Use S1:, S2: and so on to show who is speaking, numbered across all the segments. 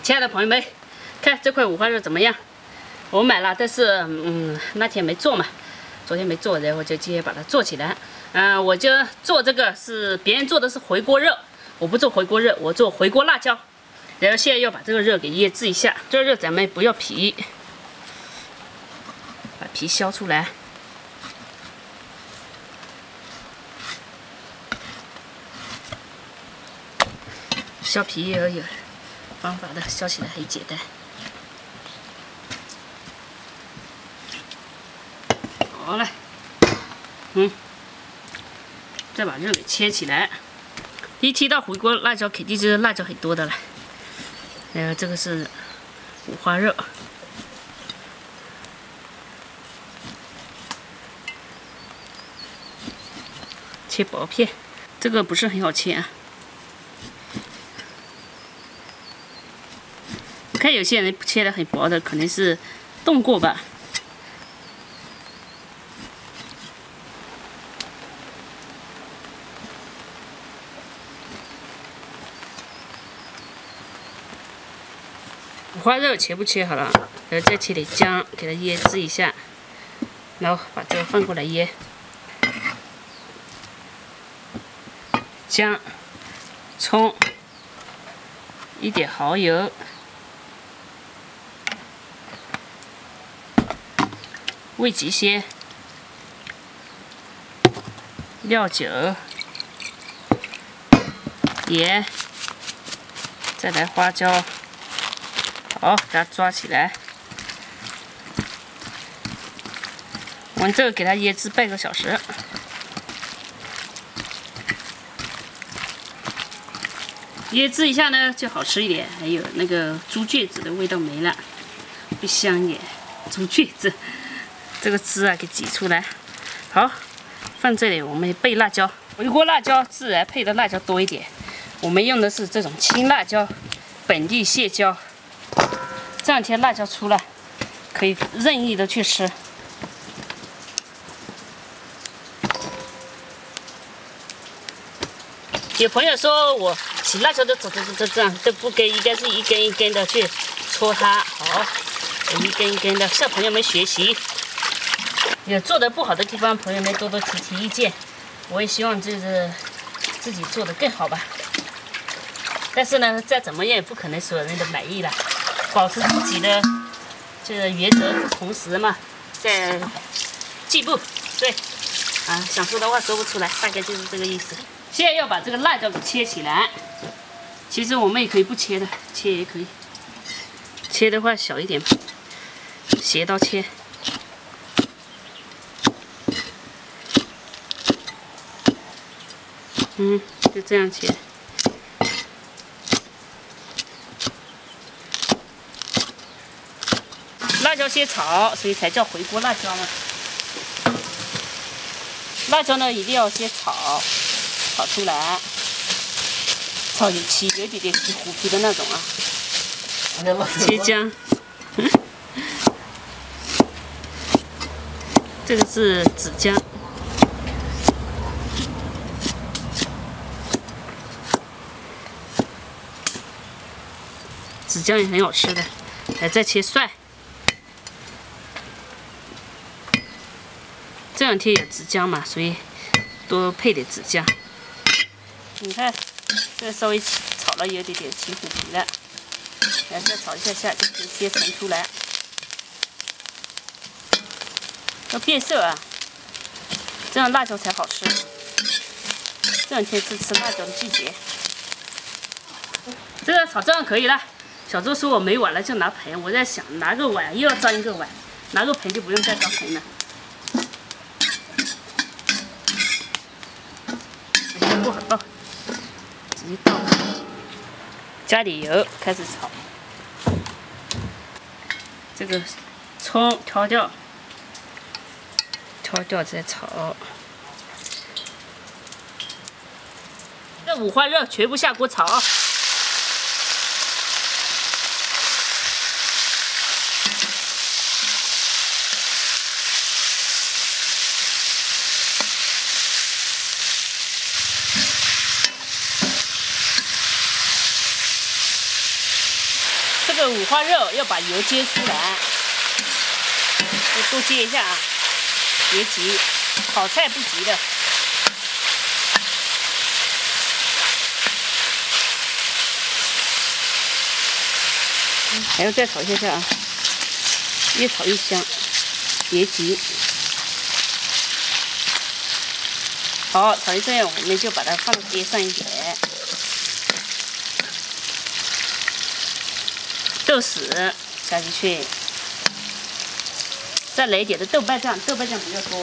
S1: 亲爱的朋友们，看这块五花肉怎么样？我买了，但是那天没做嘛，昨天没做，然后就今天把它做起来。我就做这个是别人做的是回锅肉，我不做回锅肉，我做回锅辣椒。然后现在要把这个肉给腌制一下，这个肉咱们不要皮，把皮削出来。 削皮也有方法的，削起来很简单。好了，再把肉给切起来。一提到回锅辣椒，肯定就是辣椒很多的了。然后这个是五花肉，切薄片，这个不是很好切啊。 看有些人切的很薄的，可能是冻过吧。五花肉全部切好了，然后再切点姜，给它腌制一下，然后把这个放过来腌。姜、葱，一点蚝油。 味极鲜、料酒、盐，再来花椒，好，给它抓起来。我们这个给它腌制半个小时。腌制一下呢，就好吃一点，还有那个猪腱子的味道没了，不香一点。猪腱子。 这个汁啊，给挤出来，好，放这里。我们备辣椒，回锅辣椒自然配的辣椒多一点。我们用的是这种青辣椒，本地蟹椒。这两天辣椒出了，可以任意的去吃。有朋友说我洗辣椒都这样，都不跟，应该是一根一根的去搓它。好，我一根一根的向朋友们学习。 有做的不好的地方，朋友们多多提意见。我也希望就是自己做的更好吧。但是呢，再怎么样也不可能所有人都满意了。保持自己的这个原则，同时嘛，在进步。对，想说的话说不出来，大概就是这个意思。现在要把这个辣椒给切起来。其实我们也可以不切的，切也可以。切的话小一点，斜刀切。 就这样切。辣椒先炒，所以才叫回锅辣椒嘛。辣椒呢，一定要先炒，炒出来，炒有点点起虎皮的那种啊。切姜，这个是紫姜。 紫姜也很好吃的，再切蒜。这两天有紫姜嘛，所以多配点紫姜。你看，这个稍微炒了有点起虎皮了，来再炒一下就可以切盛出来。要变色啊，这样辣椒才好吃。这两天是吃辣椒的季节。这个炒这样可以了。 小周说我没碗了，就拿盆。我在想，拿个碗又要装一个碗，拿个盆就不用再装盆了。不好倒，直接倒。加点油，开始炒。这个葱挑掉，再炒。这五花肉全部下锅炒。这个五花肉要把油煎出来，要多煎一下啊，别急，炒菜不急的。还要再炒一下啊，越炒越香，别急。好，炒成这样，我们就把它放碟上一点。豆豉加进去，再来一点的豆瓣酱，豆瓣酱比较多，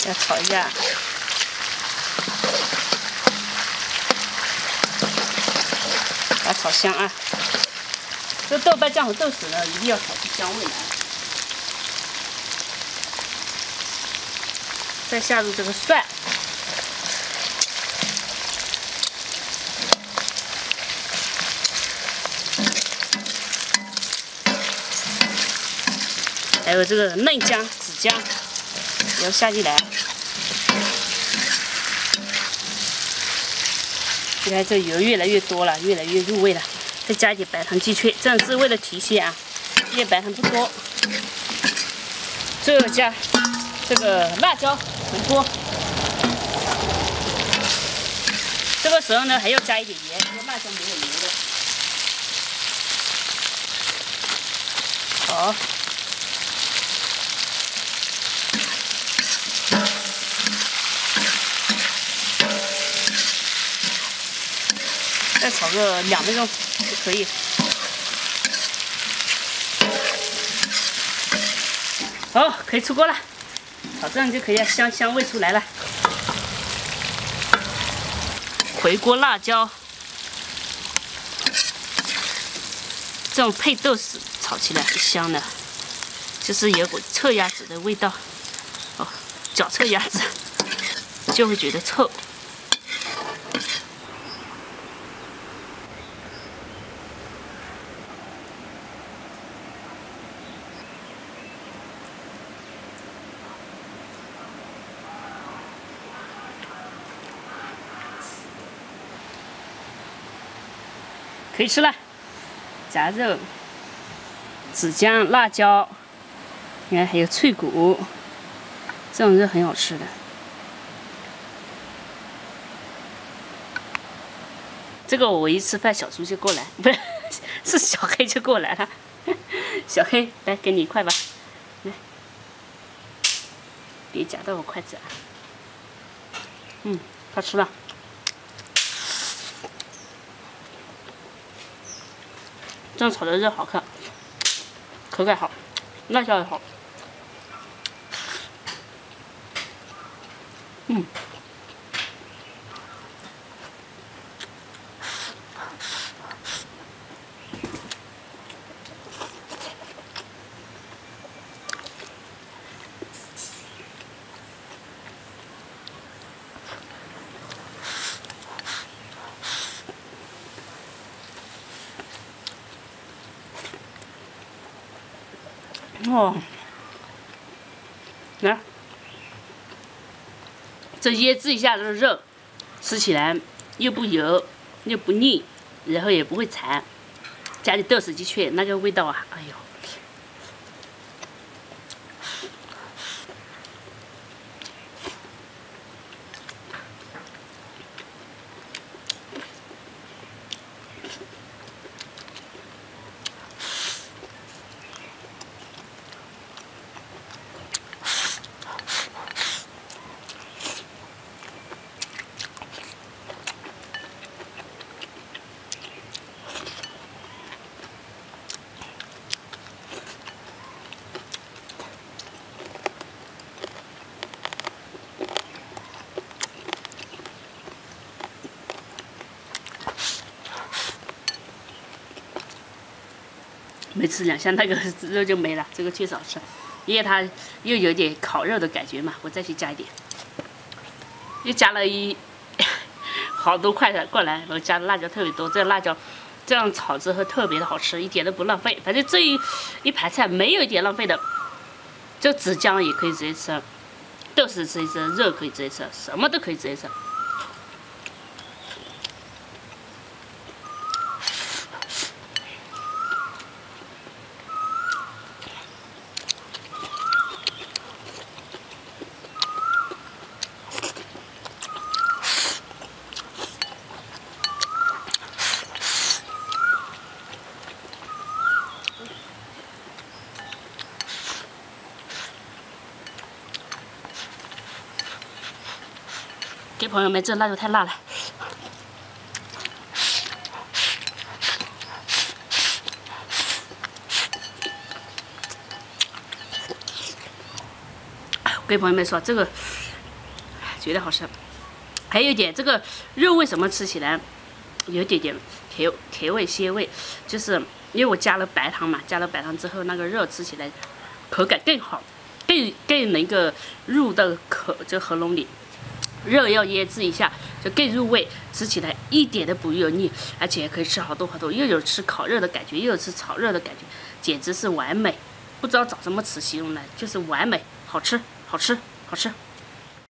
S1: 要炒一下。把它炒香啊！这豆瓣酱和豆豉呢，一定要炒出香味来。再下入这个蒜。 还有这个嫩姜、紫姜也要下进来。你看这油越来越多了，越来越入味了。再加一点白糖鸡脆，这样是为了提鲜啊。因为白糖不多。最后加这个辣椒回锅。这个时候呢还要加一点盐，因为辣椒没有油的。好。 再炒个2分钟就可以。好，可以出锅了。炒这样就可以了，香味出来了。回锅辣椒，这种配豆豉炒起来很香的，就是有股臭鸭子的味道。哦，脚臭鸭子就会觉得臭。 可以吃了，夹肉、紫姜、辣椒，你看还有脆骨，这种肉很好吃的。这个我一吃饭，小猪就过来，不是，是小黑就过来了。小黑，来给你一块吧，来，别夹到我筷子啊。他吃了。 这样炒的肉好看，口感好，辣椒也好。哦，来，这腌制一下这个肉，吃起来又不油又不腻，然后也不会柴，加点豆豉鸡脆，那个味道啊，哎呦！没吃2下，那个肉就没了。这个确实好吃，因为它又有点烤肉的感觉嘛。我再去加一点，又加了好多块的过来，我加的辣椒特别多。这个辣椒这样炒之后特别的好吃，一点都不浪费。反正这一盘菜没有一点浪费的。这紫姜也可以直接吃，豆豉直接吃，肉可以直接吃，什么都可以直接吃。给朋友们，这腊肉太辣了。给朋友们说，这个绝对好吃。还有一点，这个肉为什么吃起来有点点甜味、鲜味？就是因为我加了白糖嘛，加了白糖之后，那个肉吃起来口感更好，更能够入到这喉咙里。肉要腌制一下，就更入味，吃起来一点都不油腻，而且可以吃好多好多，又有吃烤肉的感觉，又有吃炒肉的感觉，简直是完美。不知道找什么词形容呢，就是完美，好吃，好吃，好吃。